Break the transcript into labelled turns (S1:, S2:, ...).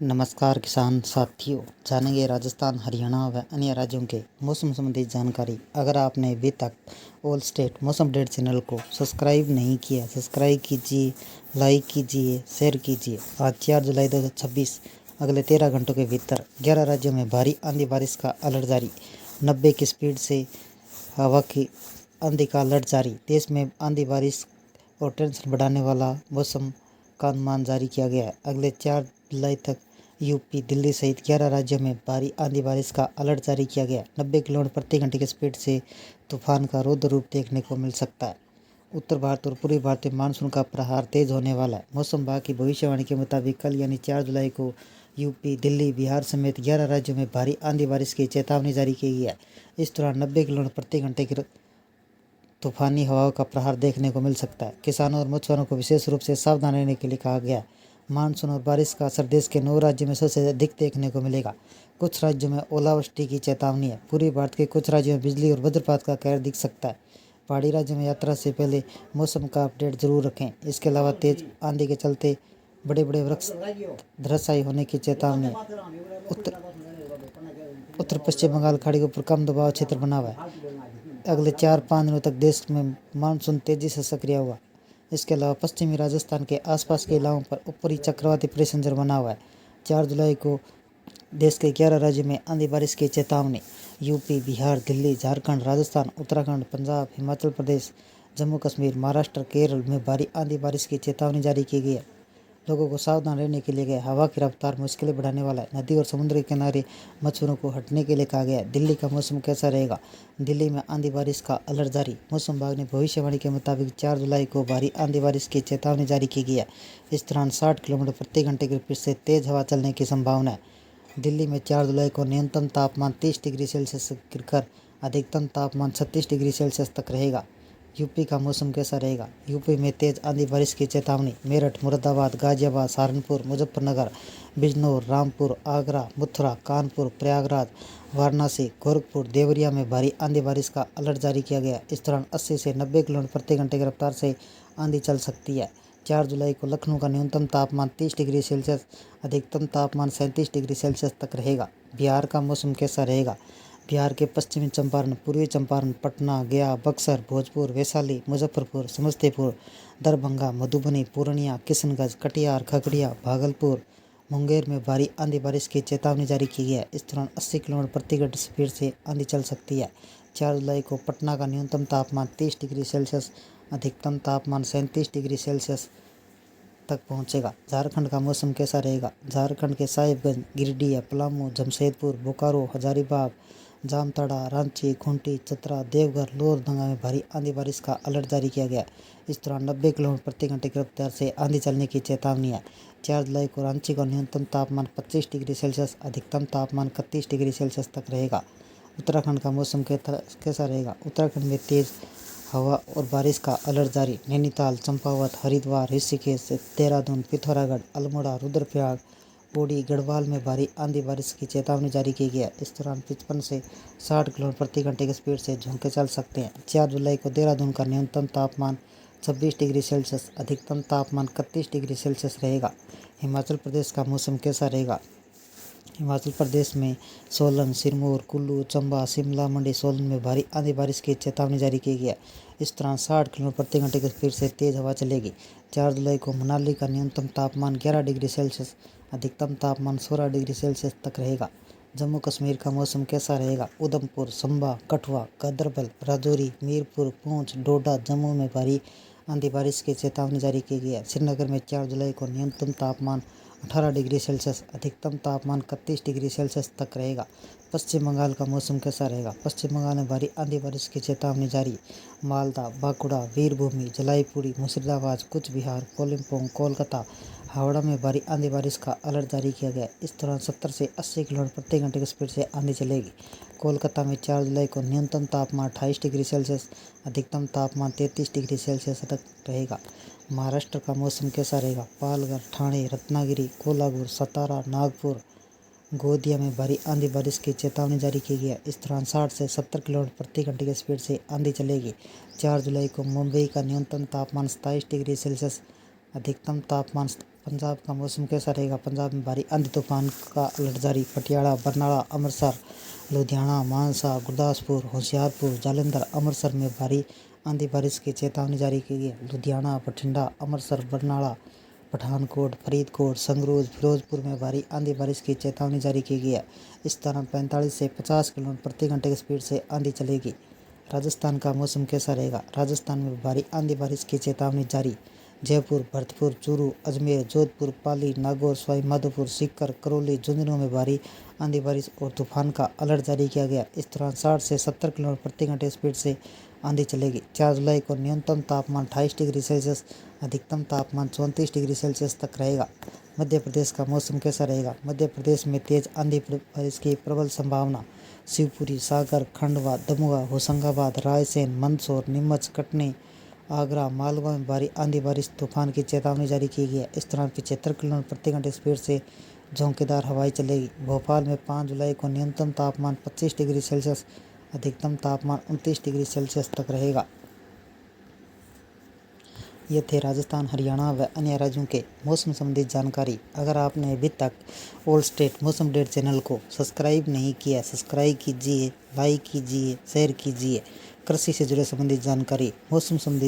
S1: नमस्कार किसान साथियों, जानेंगे राजस्थान, हरियाणा व अन्य राज्यों के मौसम संबंधी जानकारी। अगर आपने अभी तक ऑल स्टेट मौसम अपडेट चैनल को सब्सक्राइब नहीं किया, सब्सक्राइब कीजिए, लाइक कीजिए, शेयर कीजिए। आज 4 जुलाई 2026 अगले 13 घंटों के भीतर 11 राज्यों में भारी आंधी बारिश का अलर्ट जारी। 90 की स्पीड से हवा की आंधी का अलर्ट जारी। देश में आंधी बारिश और टेंशन बढ़ाने वाला मौसम का अनुमान जारी किया गया है। अगले 4 जुलाई तक यूपी, दिल्ली सहित 11 राज्यों में भारी आंधी बारिश का अलर्ट जारी किया गया है। 90 किलोमीटर प्रति घंटे की स्पीड से तूफान का रौद्र रूप देखने को मिल सकता है। उत्तर भारत और पूर्वी भारत में मानसून का प्रहार तेज होने वाला है। मौसम विभाग की भविष्यवाणी के मुताबिक कल यानी 4 जुलाई को यूपी, दिल्ली, बिहार समेत 11 राज्यों में भारी आंधी बारिश की चेतावनी जारी की गई है। इस दौरान 90 किलोमीटर प्रति घंटे की तूफानी हवाओं का प्रहार देखने को मिल सकता है। किसानों और मछुआरों को विशेष रूप से सावधान रहने के लिए कहा गया है। मानसून और बारिश का असर देश के 9 राज्यों में सबसे अधिक देखने को मिलेगा। कुछ राज्यों में ओलावृष्टि की चेतावनी है। पूर्वी भारत के कुछ राज्यों में बिजली और वज्रपात का कहर दिख सकता है। पहाड़ी राज्यों में यात्रा से पहले मौसम का अपडेट जरूर रखें। इसके अलावा तेज आंधी के चलते बड़े बड़े वृक्ष धराशायी होने की चेतावनी है। उत्तर पश्चिम बंगाल खाड़ी के ऊपर कम दबाव क्षेत्र बना हुआ है। अगले 4-5 दिनों तक देश में मानसून तेजी से सक्रिय हुआ। इसके अलावा पश्चिमी राजस्थान के आसपास के इलाकों पर ऊपरी चक्रवाती प्रेशर बना हुआ है। 4 जुलाई को देश के 11 राज्यों में आंधी बारिश की चेतावनी। यूपी, बिहार, दिल्ली, झारखंड, राजस्थान, उत्तराखंड, पंजाब, हिमाचल प्रदेश, जम्मू कश्मीर, महाराष्ट्र, केरल में भारी आंधी बारिश की चेतावनी जारी की गई है। लोगों को सावधान रहने के लिए गए। हवा की रफ्तार मुश्किलें बढ़ाने वाला है। नदी और समुद्र के किनारे मछुआरों को हटने के लिए कहा गया है। दिल्ली का मौसम कैसा रहेगा? दिल्ली में आंधी बारिश का अलर्ट जारी। मौसम विभाग ने भविष्यवाणी के मुताबिक 4 जुलाई को भारी आंधी बारिश की चेतावनी जारी की गई है। इस दौरान 60 किलोमीटर प्रति घंटे की स्पीड से तेज हवा चलने की संभावना है। दिल्ली में 4 जुलाई को न्यूनतम तापमान 30 डिग्री सेल्सियस से गिरकर अधिकतम तापमान 36 डिग्री सेल्सियस तक रहेगा। यूपी का मौसम कैसा रहेगा? यूपी में तेज आंधी बारिश की चेतावनी। मेरठ, मुरादाबाद, गाजियाबाद, सहारनपुर, मुजफ्फरनगर, बिजनौर, रामपुर, आगरा, मथुरा, कानपुर, प्रयागराज, वाराणसी, गोरखपुर, देवरिया में भारी आंधी बारिश का अलर्ट जारी किया गया। इस दौरान 80 से 90 किलोमीटर प्रति घंटे की रफ्तार से आंधी चल सकती है। 4 जुलाई को लखनऊ का न्यूनतम तापमान 30 डिग्री सेल्सियस, अधिकतम तापमान 37 डिग्री सेल्सियस तक रहेगा। बिहार का मौसम कैसा रहेगा? बिहार के पश्चिमी चंपारण, पूर्वी चंपारण, पटना, गया, बक्सर, भोजपुर, वैशाली, मुजफ्फरपुर, समस्तीपुर, दरभंगा, मधुबनी, पूर्णिया, किशनगंज, कटिहार, खगड़िया, भागलपुर, मुंगेर में भारी आंधी बारिश की चेतावनी जारी की गई है। इस दौरान 80 किलोमीटर प्रति घंटे स्पीड से आंधी चल सकती है। 4 जुलाई को पटना का न्यूनतम तापमान 30 डिग्री सेल्सियस, अधिकतम तापमान 37 डिग्री सेल्सियस तक पहुंचेगा। झारखंड का मौसम कैसा रहेगा? झारखंड के साहिबगंज, गिरिडीह, पलामू, जमशेदपुर, बोकारो, हजारीबाग, जामताड़ा, रांची, खूंटी, चतरा, देवघर, लोहरदंगा में भारी आंधी बारिश का अलर्ट जारी किया गया। इस दौरान 90 किलोमीटर प्रति घंटे की रफ्तार से आंधी चलने की चेतावनी है। 4 जुलाई को रांची का न्यूनतम तापमान 25 डिग्री सेल्सियस, अधिकतम तापमान 31 डिग्री सेल्सियस तक रहेगा। उत्तराखंड का मौसम कैसा रहेगा? उत्तराखंड में तेज हवा और बारिश का अलर्ट जारी। नैनीताल, चंपावत, हरिद्वार, ऋषिकेश, देहरादून, पिथौरागढ़, अल्मोड़ा, रुद्रप्रयाग, पौड़ी, गढ़वाल में भारी आंधी बारिश की चेतावनी जारी की गई है। इस दौरान 55 से 60 किलोमीटर प्रति घंटे की स्पीड से झोंके चल सकते हैं। 4 जुलाई को देहरादून का न्यूनतम तापमान 26 डिग्री सेल्सियस, अधिकतम तापमान 31 डिग्री सेल्सियस रहेगा। हिमाचल प्रदेश का मौसम कैसा रहेगा? हिमाचल प्रदेश में सोलन, सिरमौर, कुल्लू, चंबा, शिमला, मंडी, सोलन में भारी आंधी बारिश की चेतावनी जारी की गई है। इस दौरान 60 किलोमीटर प्रति घंटे की स्पीड से तेज हवा चलेगी। 4 जुलाई को मनाली का न्यूनतम तापमान 11 डिग्री सेल्सियस, अधिकतम तापमान 16 डिग्री सेल्सियस तक रहेगा। जम्मू कश्मीर का मौसम कैसा रहेगा? उधमपुर, संबा, कठुआ, गांदरबल, राजौरी, मीरपुर, पुंछ, डोडा, जम्मू में भारी आंधी बारिश की चेतावनी जारी की गई है। श्रीनगर में 4 जुलाई को न्यूनतम तापमान 18 डिग्री सेल्सियस, अधिकतम तापमान 31 डिग्री सेल्सियस तक रहेगा। पश्चिम बंगाल का मौसम कैसा रहेगा? पश्चिम बंगाल में भारी आंधी बारिश की चेतावनी जारी। मालदा, बांकुड़ा, वीरभूमि, जलाईपुरी, मुर्शिदाबाद, कूच बिहार, कालिम्पोंग, कोलकाता, हावड़ा में भारी आंधी बारिश का अलर्ट जारी किया गया। इस दौरान 70 से 80 किलोमीटर प्रति घंटे की स्पीड से आंधी चलेगी। कोलकाता में 4 जुलाई को न्यूनतम तापमान 28 डिग्री सेल्सियस, अधिकतम तापमान 33 डिग्री सेल्सियस तक रहेगा। महाराष्ट्र का मौसम कैसा रहेगा? पालघर, ठाणे, रत्नागिरी, कोल्हापुर, सतारा, नागपुर, गोंदिया में भारी आंधी बारिश की चेतावनी जारी की गई है। इस दौरान 60 से 70 किलोमीटर प्रति घंटे की स्पीड से आंधी चलेगी। 4 जुलाई को मुंबई का न्यूनतम तापमान 27 डिग्री सेल्सियस, अधिकतम तापमान पंजाब का मौसम कैसा रहेगा? पंजाब में भारी आंधी तूफान का अलर्ट जारी। पटियाला, बरनाला, अमृतसर, लुधियाना, मानसा, गुरदासपुर, होशियारपुर, जालंधर, अमृतसर में भारी आंधी बारिश की चेतावनी जारी की गई है। लुधियाना, बठिंडा, अमृतसर, बरनाला, पठानकोट, फरीदकोट, संगरूर, फिरोजपुर में भारी आंधी बारिश की चेतावनी जारी की गई है। इस दौरान 45 से 50 किलोमीटर प्रति घंटे की स्पीड से आंधी चलेगी। राजस्थान का मौसम कैसा रहेगा? राजस्थान में भारी आंधी बारिश की चेतावनी जारी। जयपुर, भरतपुर, चूरू, अजमेर, जोधपुर, पाली, नागौर, सवाई माधोपुर, सीकर, करौली, झुंझुनू में भारी आंधी बारिश और तूफान का अलर्ट जारी किया गया। इस दौरान 60 से 70 किलोमीटर प्रति घंटे स्पीड से आंधी चलेगी। 4 जुलाई को न्यूनतम तापमान 28 डिग्री सेल्सियस, अधिकतम तापमान 34 डिग्री सेल्सियस तक रहेगा। मध्य प्रदेश का मौसम कैसा रहेगा? मध्य प्रदेश में तेज आंधी बारिश की प्रबल संभावना। शिवपुरी, सागर, खंडवा, दमोह, होशंगाबाद, रायसेन, मंदसौर, नीमच, कटनी, आगरा, मालवा में भारी आंधी बारिश तूफान की चेतावनी जारी की गई है। इस दौरान 75 किलोमीटर प्रति घंटे स्पीड से झोंकेदार हवाएं चलेगी। भोपाल में 5 जुलाई को न्यूनतम तापमान 25 डिग्री सेल्सियस, अधिकतम तापमान 29 डिग्री सेल्सियस तक रहेगा। ये थे राजस्थान, हरियाणा व अन्य राज्यों के मौसम संबंधी जानकारी। अगर आपने अभी तक ऑल स्टेट मौसम अपडेट चैनल को सब्सक्राइब नहीं किया, सब्सक्राइब कीजिए, लाइक कीजिए, शेयर कीजिए। कृषि से जुड़े संबंधित जानकारी, मौसम संबंधी